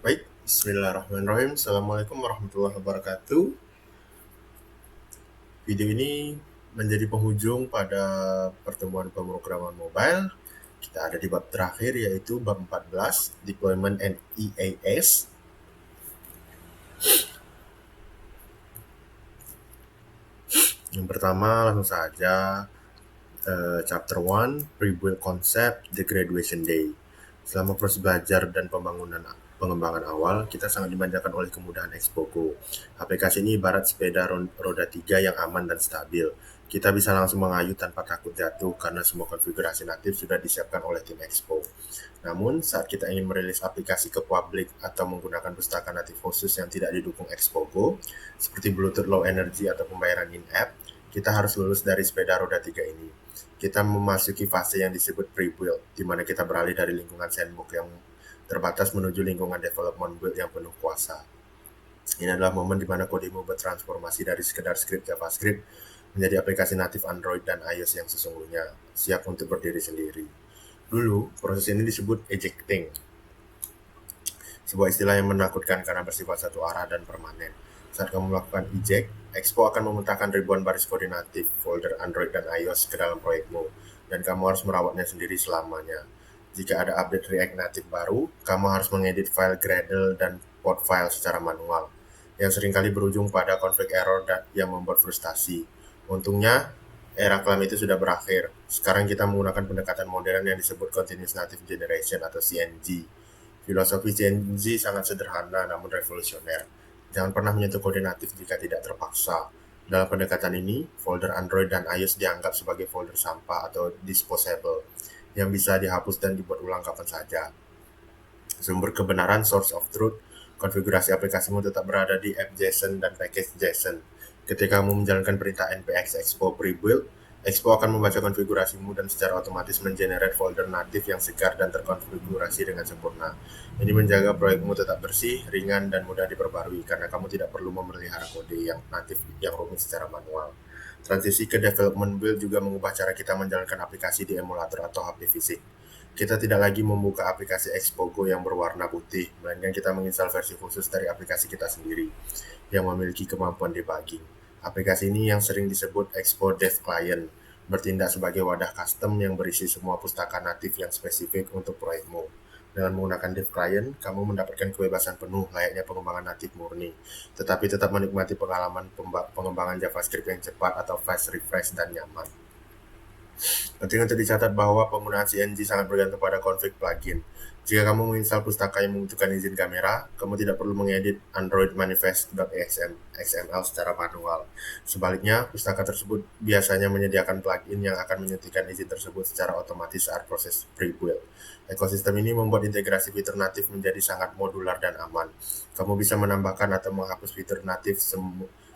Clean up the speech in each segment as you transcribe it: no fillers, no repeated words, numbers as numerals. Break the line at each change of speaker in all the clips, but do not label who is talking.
Baik, bismillahirrahmanirrahim. Assalamualaikum warahmatullahi wabarakatuh. Video ini menjadi penghujung pada pertemuan pemrograman mobile. Kita ada di bab terakhir yaitu bab 14, Deployment and EAS. Yang pertama langsung saja chapter 1, Pre-build Concept, The Graduation Day. Selama proses belajar dan pengembangan awal, kita sangat dimanjakan oleh kemudahan Expogo. Aplikasi ini ibarat sepeda roda 3 yang aman dan stabil. Kita bisa langsung mengayuh tanpa takut jatuh karena semua konfigurasi natif sudah disiapkan oleh tim Expo. Namun, saat kita ingin merilis aplikasi ke publik atau menggunakan pustaka natif khusus yang tidak didukung Expogo, seperti Bluetooth Low Energy atau pembayaran in-app, kita harus lulus dari sepeda roda 3 ini. Kita memasuki fase yang disebut pre-build, di mana kita beralih dari lingkungan sandbox yang terbatas menuju lingkungan development build yang penuh kuasa. Ini adalah momen di mana kodemu bertransformasi dari sekedar script JavaScript menjadi aplikasi natif Android dan iOS yang sesungguhnya siap untuk berdiri sendiri. Dulu, proses ini disebut ejecting, sebuah istilah yang menakutkan karena bersifat satu arah dan permanen. Saat kamu melakukan eject, Expo akan memuntahkan ribuan baris kode natif, folder Android dan iOS ke dalam proyekmu, dan kamu harus merawatnya sendiri selamanya. Jika ada update React Native baru, kamu harus mengedit file Gradle dan port file secara manual, yang seringkali berujung pada config error yang membuat frustasi. Untungnya, era kelam itu sudah berakhir. Sekarang kita menggunakan pendekatan modern yang disebut Continuous Native Generation atau CNG. Filosofi CNG sangat sederhana namun revolusioner. Jangan pernah menyentuh kode natif jika tidak terpaksa. Dalam pendekatan ini, folder Android dan iOS dianggap sebagai folder sampah atau disposable, yang bisa dihapus dan dibuat ulang kapan saja. Sumber kebenaran, source of truth, konfigurasi aplikasimu tetap berada di app.json dan package.json. Ketika kamu menjalankan perintah npx expo pre-build, Expo akan membaca konfigurasimu dan secara otomatis mengenerate folder natif yang segar dan terkonfigurasi dengan sempurna. Ini menjaga proyekmu tetap bersih, ringan, dan mudah diperbarui karena kamu tidak perlu memelihara kode yang natif yang rumit secara manual. Transisi ke development build juga mengubah cara kita menjalankan aplikasi di emulator atau HP fisik. Kita tidak lagi membuka aplikasi Expogo yang berwarna putih, melainkan kita menginstal versi khusus dari aplikasi kita sendiri yang memiliki kemampuan debugging. Aplikasi ini yang sering disebut Expo Dev Client bertindak sebagai wadah custom yang berisi semua pustaka natif yang spesifik untuk proyekmu. Dengan menggunakan Dev Client, kamu mendapatkan kebebasan penuh layaknya pengembangan natif murni, tetapi tetap menikmati pengalaman pengembangan JavaScript yang cepat atau fast refresh dan nyaman. Penting untuk dicatat bahwa penggunaan CNG sangat bergantung pada config plugin. Jika kamu menginstal pustaka yang membutuhkan izin kamera, kamu tidak perlu mengedit Android manifest.xml secara manual. Sebaliknya, pustaka tersebut biasanya menyediakan plugin yang akan menyuntikkan izin tersebut secara otomatis saat proses pre-build. Ekosistem ini membuat integrasi fitur natif menjadi sangat modular dan aman. Kamu bisa menambahkan atau menghapus fitur natif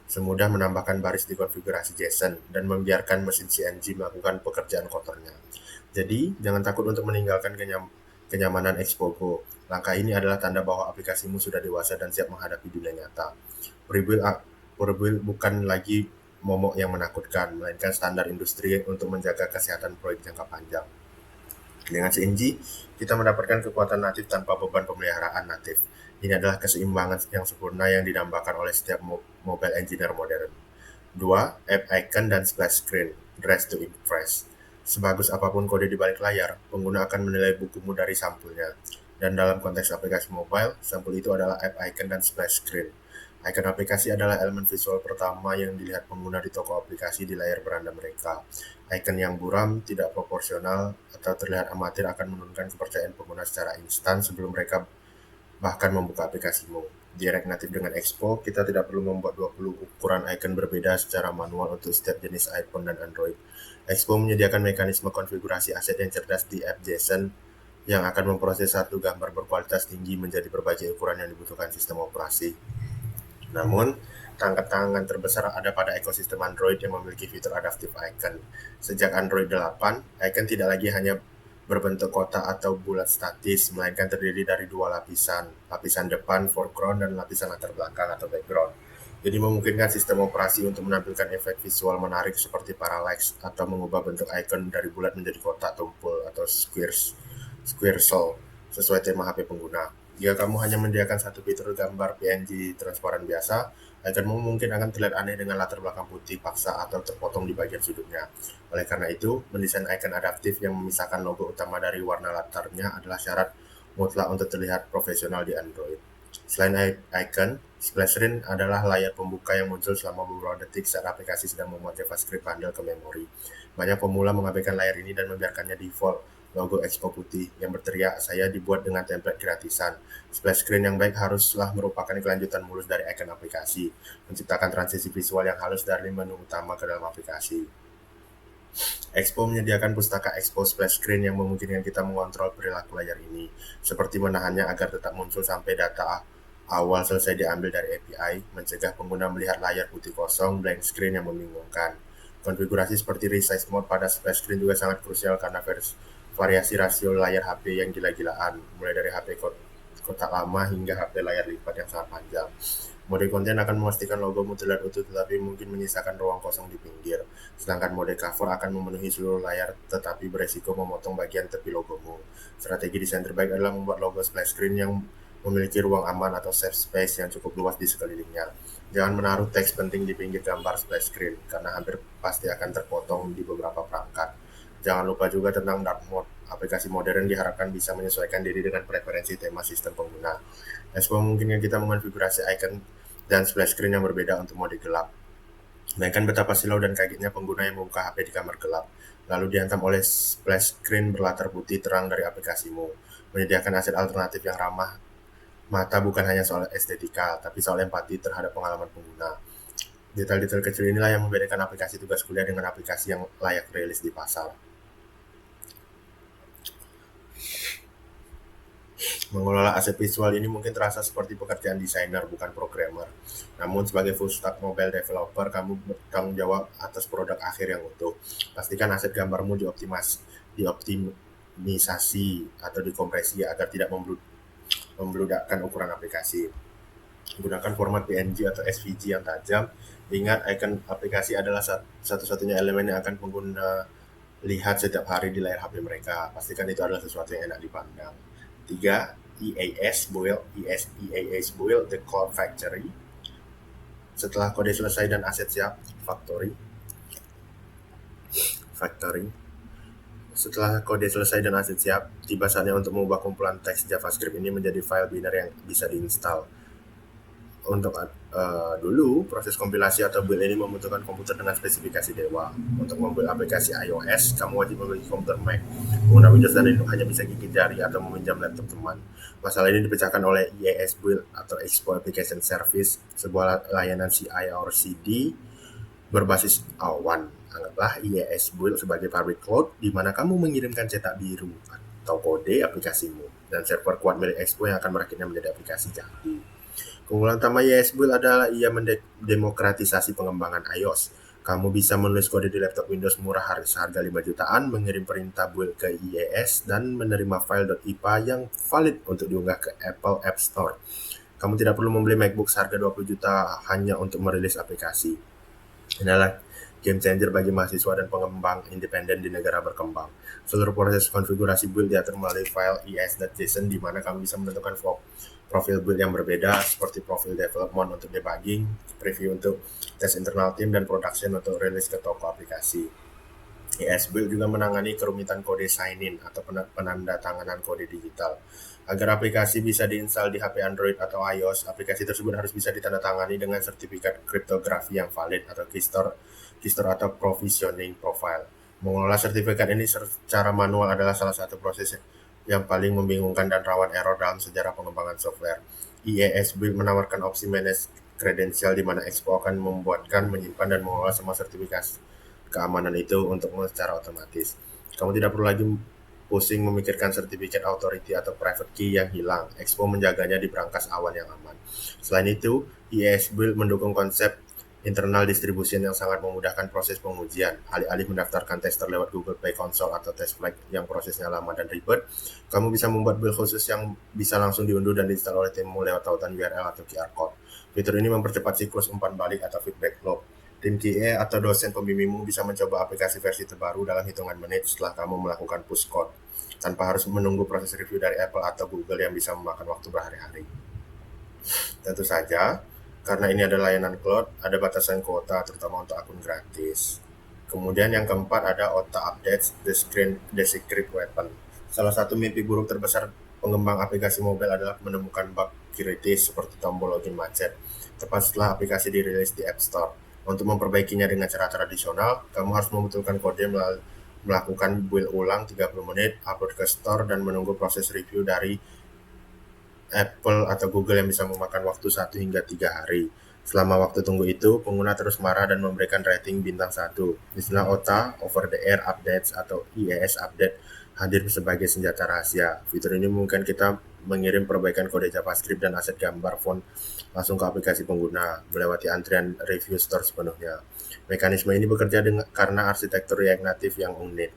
semudah menambahkan baris di konfigurasi JSON dan membiarkan mesin CNG melakukan pekerjaan kotornya. Jadi, jangan takut untuk meninggalkan kenyamanan Expogo. Langkah ini adalah tanda bahwa aplikasimu sudah dewasa dan siap menghadapi dunia nyata. Prebuild bukan lagi momok yang menakutkan, melainkan standar industri untuk menjaga kesehatan proyek jangka panjang. Dengan CNG, kita mendapatkan kekuatan natif tanpa beban pemeliharaan natif. Ini adalah keseimbangan yang sempurna yang didambakan oleh setiap mobile engineer modern. 2. App icon dan splash screen, dress to impress. Sebagus apapun kode di balik layar, pengguna akan menilai bukumu dari sampulnya. Dan dalam konteks aplikasi mobile, sampul itu adalah app icon dan splash screen. Icon aplikasi adalah elemen visual pertama yang dilihat pengguna di toko aplikasi di layar beranda mereka. Icon yang buram, tidak proporsional, atau terlihat amatir akan menurunkan kepercayaan pengguna secara instan sebelum mereka bahkan membuka aplikasimu. Di React Native dengan Expo, kita tidak perlu membuat 20 ukuran icon berbeda secara manual untuk setiap jenis iPhone dan Android. Expo menyediakan mekanisme konfigurasi aset yang cerdas di app.json yang akan memproses satu gambar berkualitas tinggi menjadi berbagai ukuran yang dibutuhkan sistem operasi. Namun, tantangan terbesar ada pada ekosistem Android yang memiliki fitur adaptive icon. Sejak Android 8, icon tidak lagi hanya berbentuk kotak atau bulat statis, melainkan terdiri dari dua lapisan depan foreground dan lapisan latar belakang atau background. Jadi memungkinkan sistem operasi untuk menampilkan efek visual menarik seperti parallax atau mengubah bentuk icon dari bulat menjadi kotak tumpul atau square cell sesuai tema HP pengguna. Jika kamu hanya menyediakan satu fitur gambar PNG transparan biasa, ikonmu mungkin akan terlihat aneh dengan latar belakang putih paksa atau terpotong di bagian sudutnya. Oleh karena itu, mendesain icon adaptif yang memisahkan logo utama dari warna latarnya adalah syarat mutlak untuk terlihat profesional di Android. Selain icon, splash screen adalah layar pembuka yang muncul selama beberapa detik saat aplikasi sedang memuat JavaScript bundle ke memori. Banyak pemula mengabaikan layar ini dan membiarkannya default logo Expo putih yang berteriak, "Saya dibuat dengan template gratisan." Splash screen yang baik haruslah merupakan kelanjutan mulus dari icon aplikasi, menciptakan transisi visual yang halus dari menu utama ke dalam aplikasi. Expo menyediakan pustaka Expo Splash Screen yang memungkinkan kita mengontrol perilaku layar ini, seperti menahannya agar tetap muncul sampai data awal selesai diambil dari API, mencegah pengguna melihat layar putih kosong blank screen yang membingungkan. Konfigurasi seperti resize mode pada splash screen juga sangat krusial karena variasi rasio layar HP yang gila-gilaan, mulai dari HP kotak lama hingga HP layar lipat yang sangat panjang. Mode konten akan memastikan logomu terlihat utuh tetapi mungkin menyisakan ruang kosong di pinggir, sedangkan mode cover akan memenuhi seluruh layar tetapi beresiko memotong bagian tepi logomu. Strategi desain terbaik adalah membuat logo splash screen yang memiliki ruang aman atau safe space yang cukup luas di sekelilingnya. Jangan menaruh teks penting di pinggir gambar splash screen, karena hampir pasti akan terpotong di beberapa perangkat. Jangan lupa juga tentang dark mode. Aplikasi modern diharapkan bisa menyesuaikan diri dengan preferensi tema sistem pengguna. Expo memungkinkan kita mengonfigurasi icon dan splash screen yang berbeda untuk mode gelap. Bayangkan betapa silau dan kagetnya pengguna yang membuka HP di kamar gelap, lalu dihantam oleh splash screen berlatar putih terang dari aplikasimu. Menyediakan aset alternatif yang ramah mata bukan hanya soal estetika, tapi soal empati terhadap pengalaman pengguna. Detail-detail kecil inilah yang membedakan aplikasi tugas kuliah dengan aplikasi yang layak rilis di pasar. Mengelola aset visual ini mungkin terasa seperti pekerjaan desainer, bukan programmer. Namun sebagai full stack mobile developer, kamu bertanggung jawab atas produk akhir yang utuh. Pastikan aset gambarmu dioptimisasi atau dikompresi agar tidak membeludakkan ukuran aplikasi. Gunakan format PNG atau SVG yang tajam. Ingat, icon aplikasi adalah satu-satunya elemen yang akan pengguna lihat setiap hari di layar HP mereka. Pastikan itu adalah sesuatu yang enak dipandang. 3. EAS build the core factory. Setelah kode selesai dan aset siap, factory. Setelah kode selesai dan aset siap, tiba saatnya untuk mengubah kumpulan teks JavaScript ini menjadi file binary yang bisa diinstal. Untuk dulu, proses kompilasi atau build ini membutuhkan komputer dengan spesifikasi dewa. Untuk membuild aplikasi iOS, kamu wajib memiliki komputer Mac. Pengguna Windows dan Linux hanya bisa gigit jari atau meminjam laptop teman. Masalah ini dipecahkan oleh EAS Build atau Expo Application Service, sebuah layanan CI or CD berbasis A1. Anggaplah EAS Build sebagai public cloud di mana kamu mengirimkan cetak biru atau kode aplikasimu dan server kuat milik Expo yang akan merakitnya menjadi aplikasi jadi. Keunggulan utama EAS Build adalah ia mendemokratisasi pengembangan iOS. Kamu bisa menulis kode di laptop Windows murah seharga 5 jutaan, mengirim perintah build ke EAS, dan menerima file .ipa yang valid untuk diunggah ke Apple App Store. Kamu tidak perlu membeli MacBook seharga 20 juta hanya untuk merilis aplikasi. Inilah game changer bagi mahasiswa dan pengembang independen di negara berkembang. Seluruh proses konfigurasi build diatur melalui file es.json di mana kamu bisa menentukan profil build yang berbeda seperti profil development untuk debugging, preview untuk tes internal tim, dan production untuk rilis ke toko aplikasi. ES Build juga menangani kerumitan kode sign-in atau penanda tanganan kode digital. Agar aplikasi bisa diinstal di HP Android atau iOS, aplikasi tersebut harus bisa ditandatangani dengan sertifikat kriptografi yang valid atau keystore atau provisioning profile. Mengelola sertifikat ini secara manual adalah salah satu proses yang paling membingungkan dan rawan error dalam sejarah pengembangan software. EAS Build menawarkan opsi manage credential di mana Expo akan membuatkan, menyimpan, dan mengelola semua sertifikasi keamanan itu untuk secara otomatis. Kamu tidak perlu lagi pusing memikirkan sertifikat authority atau private key yang hilang. Expo menjaganya di brankas awan yang aman. Selain itu, EAS Build mendukung konsep internal distribution yang sangat memudahkan proses pengujian. Alih-alih mendaftarkan tester lewat Google Play Console atau Test Flight yang prosesnya lama dan ribet, kamu bisa membuat build khusus yang bisa langsung diunduh dan diinstal oleh timmu lewat tautan URL atau QR Code. Fitur ini mempercepat siklus umpan balik atau feedback loop. Tim QA atau dosen pembimbingmu bisa mencoba aplikasi versi terbaru dalam hitungan menit setelah kamu melakukan push code. tanpa harus menunggu proses review dari Apple atau Google yang bisa memakan waktu berhari-hari. Tentu saja, karena ini adalah layanan cloud, ada batasan kuota terutama untuk akun gratis. Kemudian yang keempat ada OTA Updates, The Secret Weapon. Salah satu mimpi buruk terbesar pengembang aplikasi mobile adalah menemukan bug kritis seperti tombol login macet, tepat setelah aplikasi dirilis di App Store. Untuk memperbaikinya dengan cara tradisional, kamu harus membetulkan kode melakukan build ulang 30 menit, upload ke store, dan menunggu proses review dari Apple atau Google yang bisa memakan waktu 1 hingga 3 hari. Selama waktu tunggu itu, pengguna terus marah dan memberikan rating bintang 1. Istilah OTA, Over the Air Updates atau IAS Update, hadir sebagai senjata rahasia. Fitur ini memungkinkan kita mengirim perbaikan kode JavaScript dan aset gambar font langsung ke aplikasi pengguna, melewati antrian review store sepenuhnya. Mekanisme ini bekerja karena arsitektur React Native yang unik.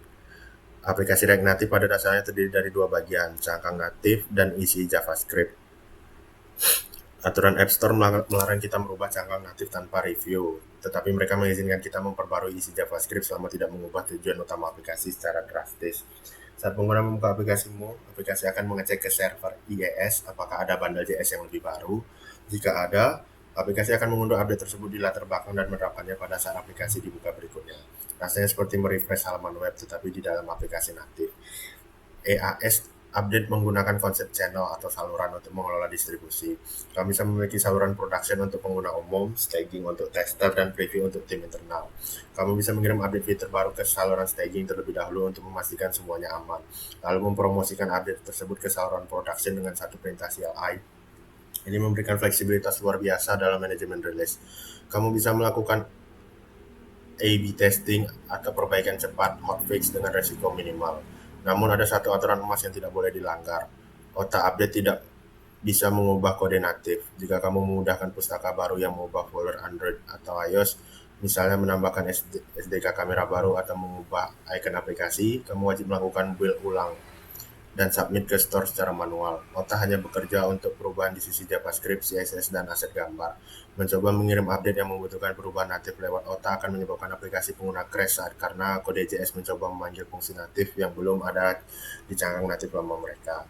Aplikasi React Native pada dasarnya terdiri dari dua bagian, cangkang natif dan isi JavaScript. Aturan App Store melarang kita merubah cangkang natif tanpa review, tetapi mereka mengizinkan kita memperbarui isi JavaScript selama tidak mengubah tujuan utama aplikasi secara drastis. Saat pengguna membuka aplikasimu, aplikasi akan mengecek ke server IIS apakah ada bundle JS yang lebih baru. Jika ada, aplikasi akan mengunduh update tersebut di latar belakang dan menerapkannya pada saat aplikasi dibuka berikutnya. Rasanya seperti merefresh halaman web tetapi di dalam aplikasi natif. EAS update menggunakan konsep channel atau saluran untuk mengelola distribusi. Kami bisa memiliki saluran production untuk pengguna umum, staging untuk tester, dan preview untuk tim internal. Kamu bisa mengirim update fitur baru ke saluran staging terlebih dahulu untuk memastikan semuanya aman, lalu mempromosikan update tersebut ke saluran production dengan satu perintah CLI. Ini memberikan fleksibilitas luar biasa dalam manajemen rilis. Kamu bisa melakukan A/B testing atau perbaikan cepat hotfix dengan resiko minimal. Namun ada satu aturan emas yang tidak boleh dilanggar. OTA update tidak bisa mengubah kode natif. Jika kamu memudahkan pustaka baru yang mengubah folder Android atau iOS, misalnya menambahkan SDK kamera baru atau mengubah icon aplikasi, kamu wajib melakukan build ulang dan submit ke store secara manual. OTA hanya bekerja untuk perubahan di sisi JavaScript, CSS, dan aset gambar. Mencoba mengirim update yang membutuhkan perubahan natif lewat OTA akan menyebabkan aplikasi pengguna crash karena kode JS mencoba memanggil fungsi natif yang belum ada di cangkang natif lama mereka.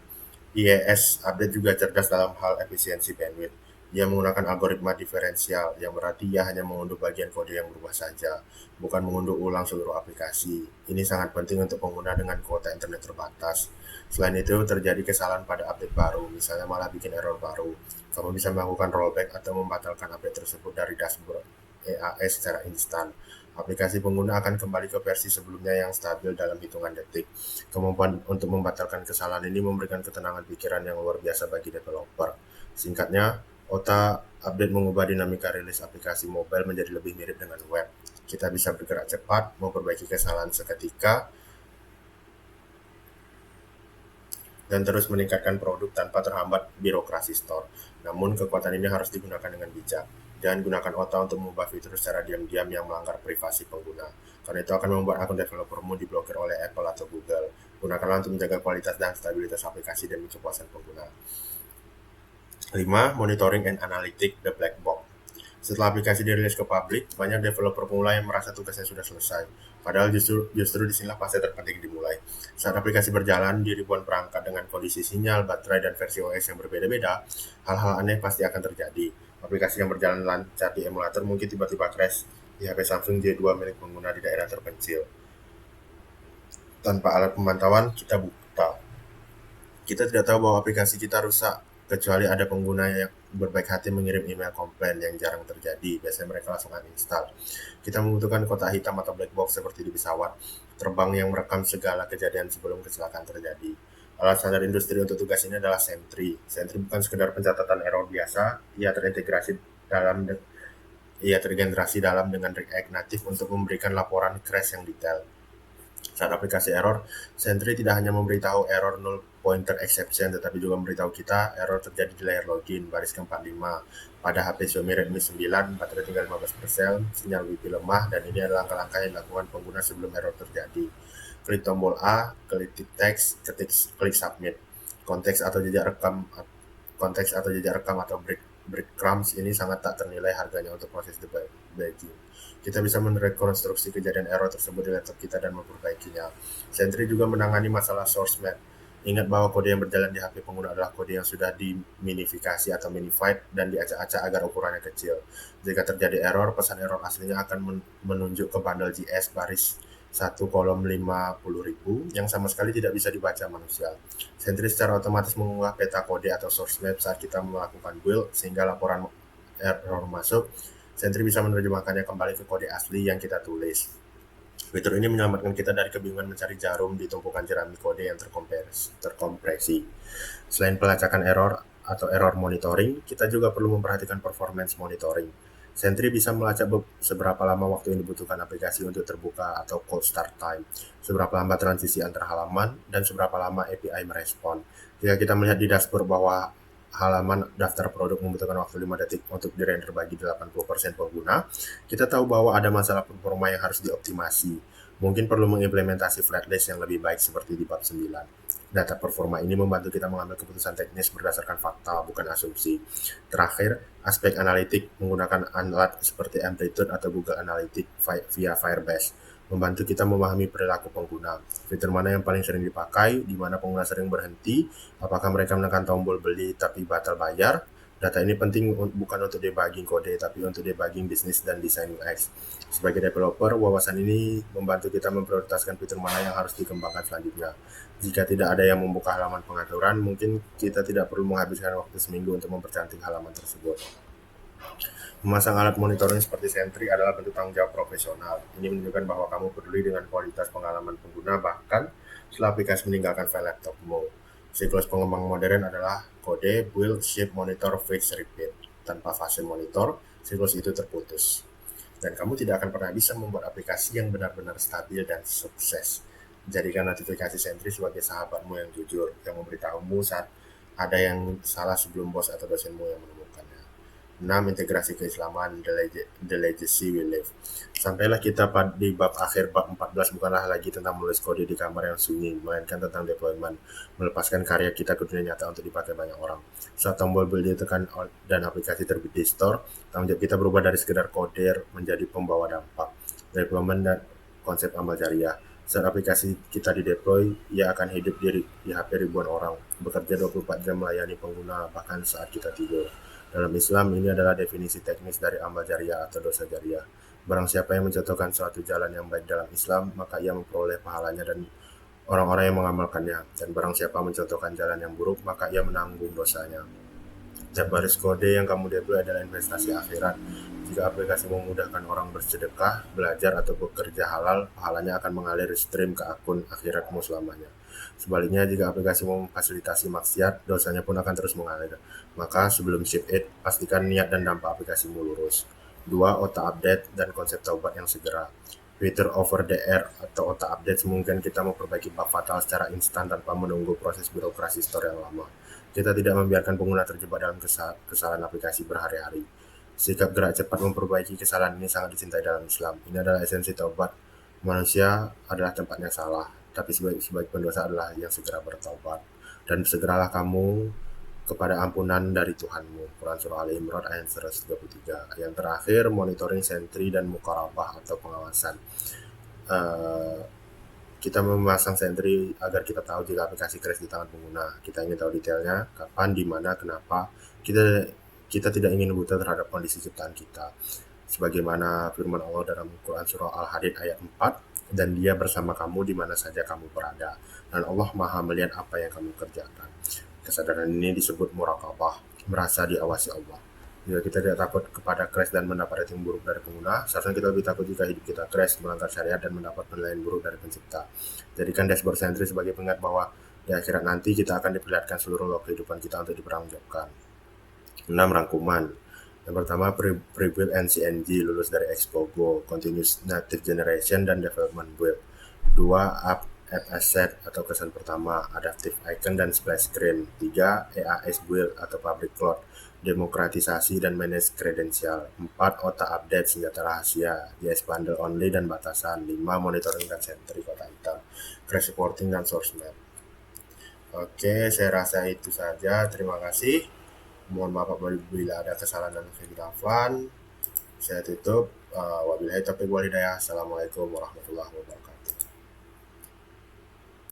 IIS update juga cerdas dalam hal efisiensi bandwidth. Ia menggunakan algoritma diferensial, yang berarti ia hanya mengunduh bagian kode yang berubah saja, bukan mengunduh ulang seluruh aplikasi. Ini sangat penting untuk pengguna dengan kuota internet terbatas. Selain itu, terjadi kesalahan pada update baru, misalnya malah bikin error baru. Kamu bisa melakukan rollback atau membatalkan update tersebut dari dashboard EAS secara instan. Aplikasi pengguna akan kembali ke versi sebelumnya yang stabil dalam hitungan detik. Kemampuan untuk membatalkan kesalahan ini memberikan ketenangan pikiran yang luar biasa bagi developer. Singkatnya, OTA update mengubah dinamika rilis aplikasi mobile menjadi lebih mirip dengan web. Kita bisa bergerak cepat, memperbaiki kesalahan seketika, dan terus meningkatkan produk tanpa terhambat birokrasi store. Namun kekuatan ini harus digunakan dengan bijak. Jangan gunakan OTA untuk mengubah fitur secara diam-diam yang melanggar privasi pengguna, karena itu akan membuat akun developermu diblokir oleh Apple atau Google. Gunakanlah untuk menjaga kualitas dan stabilitas aplikasi demi kepuasan pengguna. 5. Monitoring and Analytics the Black Box. Setelah aplikasi dirilis ke publik, banyak developer pemula yang merasa tugasnya sudah selesai. Padahal justru disinilah fase terpenting dimulai. Saat aplikasi berjalan di ribuan perangkat dengan kondisi sinyal, baterai, dan versi OS yang berbeda-beda, hal-hal aneh pasti akan terjadi. Aplikasi yang berjalan lancar di emulator mungkin tiba-tiba crash di HP Samsung J2 milik pengguna di daerah terpencil. Tanpa alat pemantauan, kita buta. Kita tidak tahu bahwa aplikasi kita rusak, kecuali ada pengguna yang berbaik hati mengirim email komplain yang jarang terjadi. Biasanya mereka langsung uninstall. Kita membutuhkan kotak hitam atau black box seperti di pesawat terbang yang merekam segala kejadian sebelum kecelakaan terjadi. Alat standar industri untuk tugas ini adalah Sentry. Sentry bukan sekedar pencatatan error biasa, ia tergenerasi dalam dengan React Native untuk memberikan laporan crash yang detail. Saat aplikasi error, Sentry tidak hanya memberitahu error null pointer exception, tetapi juga memberitahu kita error terjadi di layar login, baris ke-45. Pada HP Xiaomi Redmi 9, baterai tinggal 15%, sinyal Wi-Fi lemah, dan ini adalah langkah-langkah yang dilakukan pengguna sebelum error terjadi. Klik tombol A, klik teks, klik submit. Konteks atau jejak rekam atau breadcrumbs ini sangat tak ternilai harganya untuk proses debugging. Kita bisa merekonstruksi kejadian error tersebut di laptop kita dan memperbaikinya. Sentry juga menangani masalah source map. Ingat bahwa kode yang berjalan di HP pengguna adalah kode yang sudah diminifikasi atau minified dan diacak-acak agar ukurannya kecil. Jika terjadi error, pesan error aslinya akan menunjuk ke bundle JS baris 1 kolom 50.000 yang sama sekali tidak bisa dibaca manusia. Sentry secara otomatis mengunggah peta kode atau source map saat kita melakukan build, sehingga laporan error masuk, Sentry bisa menerjemahkannya kembali ke kode asli yang kita tulis. Fitur ini menyelamatkan kita dari kebingungan mencari jarum di tumpukan jerami kode yang terkompresi. Selain pelacakan error atau error monitoring, kita juga perlu memperhatikan performance monitoring. Sentry bisa melacak seberapa lama waktu yang dibutuhkan aplikasi untuk terbuka atau cold start time, seberapa lambat transisi antar halaman, dan seberapa lama API merespon. Jika kita melihat di dashboard bahwa halaman daftar produk membutuhkan waktu 5 detik untuk dirender bagi 80% pengguna, kita tahu bahwa ada masalah performa yang harus dioptimasi. Mungkin perlu mengimplementasi flatlist yang lebih baik seperti di bab 9. Data performa ini membantu kita mengambil keputusan teknis berdasarkan fakta, bukan asumsi. Terakhir, aspek analitik menggunakan alat seperti Amplitude atau Google Analytics via Firebase membantu kita memahami perilaku pengguna. Fitur mana yang paling sering dipakai, di mana pengguna sering berhenti, apakah mereka menekan tombol beli tapi batal bayar. Data ini penting bukan untuk debugging kode, tapi untuk debugging bisnis dan desain UX. Sebagai developer, wawasan ini membantu kita memprioritaskan fitur mana yang harus dikembangkan selanjutnya. Jika tidak ada yang membuka halaman pengaturan, mungkin kita tidak perlu menghabiskan waktu seminggu untuk mempercantik halaman tersebut. Memasang alat monitoring seperti Sentry adalah bentuk tanggung jawab profesional. Ini menunjukkan bahwa kamu peduli dengan kualitas pengalaman pengguna bahkan setelah aplikasi meninggalkan file laptopmu. Siklus pengembang modern adalah kode, build, ship, monitor, fix, repeat. Tanpa fase monitor, siklus itu terputus. Dan kamu tidak akan pernah bisa membuat aplikasi yang benar-benar stabil dan sukses. Jadikan notifikasi Sentry sebagai sahabatmu yang jujur, yang memberitahumu saat ada yang salah sebelum bos atau dosenmu yang menemukannya. 6. Integrasi keislaman, the legacy we live. Sampailah kita di bab akhir bab 14 bukanlah lagi tentang menulis kode di kamar yang sunyi, melainkan tentang deployment, melepaskan karya kita ke dunia nyata untuk dipakai banyak orang. Saat tombol build ditekan dan aplikasi terbit di store, tanggung jawab kita berubah dari sekedar coder menjadi pembawa dampak. Deployment dan konsep amal jariah. Saat aplikasi kita dideploy, ia akan hidup di HP ribuan orang, bekerja 24 jam melayani pengguna bahkan saat kita tidur. Dalam Islam, ini adalah definisi teknis dari amal jariah atau dosa jariah. Barang siapa yang mencontohkan suatu jalan yang baik dalam Islam, maka ia memperoleh pahalanya dan orang-orang yang mengamalkannya. Dan barang siapa mencontohkan jalan yang buruk, maka ia menanggung dosanya. Setiap baris kode yang kamu deploy adalah investasi akhirat. Jika aplikasi memudahkan orang bersedekah, belajar, atau bekerja halal, pahalanya akan mengalir stream ke akun akhiratmu selamanya. Sebaliknya, jika aplikasi memfasilitasi maksiat, dosanya pun akan terus mengalir. Maka sebelum ship it, pastikan niat dan dampak aplikasimu lurus. 2. Auto update dan konsep taubat yang segera. Fitur over the air atau auto update memungkinkan kita memperbaiki bug fatal secara instan tanpa menunggu proses birokrasi store yang lama. Kita tidak membiarkan pengguna terjebak dalam kesalahan aplikasi berhari-hari. Sikap gerak cepat memperbaiki kesalahan ini sangat dicintai dalam Islam. Ini adalah esensi taubat. Manusia adalah tempatnya salah, tapi sebaik pendosa adalah yang segera bertaubat. Dan segeralah kamu kepada ampunan dari Tuhanmu. Quran Surah Al Imran ayat 133. Yang terakhir, monitoring Sentry dan mukarabah atau pengawasan. Kita memasang Sentry agar kita tahu jika aplikasi crash di tangan pengguna. Kita ingin tahu detailnya, kapan, di mana, kenapa. Kita tidak ingin buta terhadap kondisi ciptaan kita. Sebagaimana firman Allah dalam Quran Surah Al-Hadid ayat 4, dan dia bersama kamu di mana saja kamu berada. Dan Allah maha melihat apa yang kamu kerjakan. Kesadaran ini disebut muraqabah, merasa diawasi Allah. Jika kita tidak takut kepada crash dan mendapat rating buruk dari pengguna, seharusnya kita lebih takut jika hidup kita crash, melanggar syariat, dan mendapat penilaian buruk dari pencipta. Jadikan dashboard Sentry sebagai pengingat bahwa di akhirat nanti kita akan diperlihatkan seluruh log kehidupan kita untuk dipertanggungjawabkan. 6. Rangkuman. Yang pertama, pre-build NCNG lulus dari Expogo, Continuous Native Generation, dan Development Build. 2. App asset atau kesan pertama, Adaptive Icon dan Splash Screen. 3. EAS Build atau Public Cloud, demokratisasi dan manage kredensial. 4. Auto update senjata rahasia, JS bundle only dan batasan. 5. Monitoring dan Sentry kota hitam, crash reporting dan source map. Oke, saya rasa itu saja. Terima kasih. Mohon maaf apabila ada kesalahan dan kekhilafan. Saya tutup. Wabillahi taufiq wal hidayah. Assalamualaikum warahmatullahi wabarakatuh.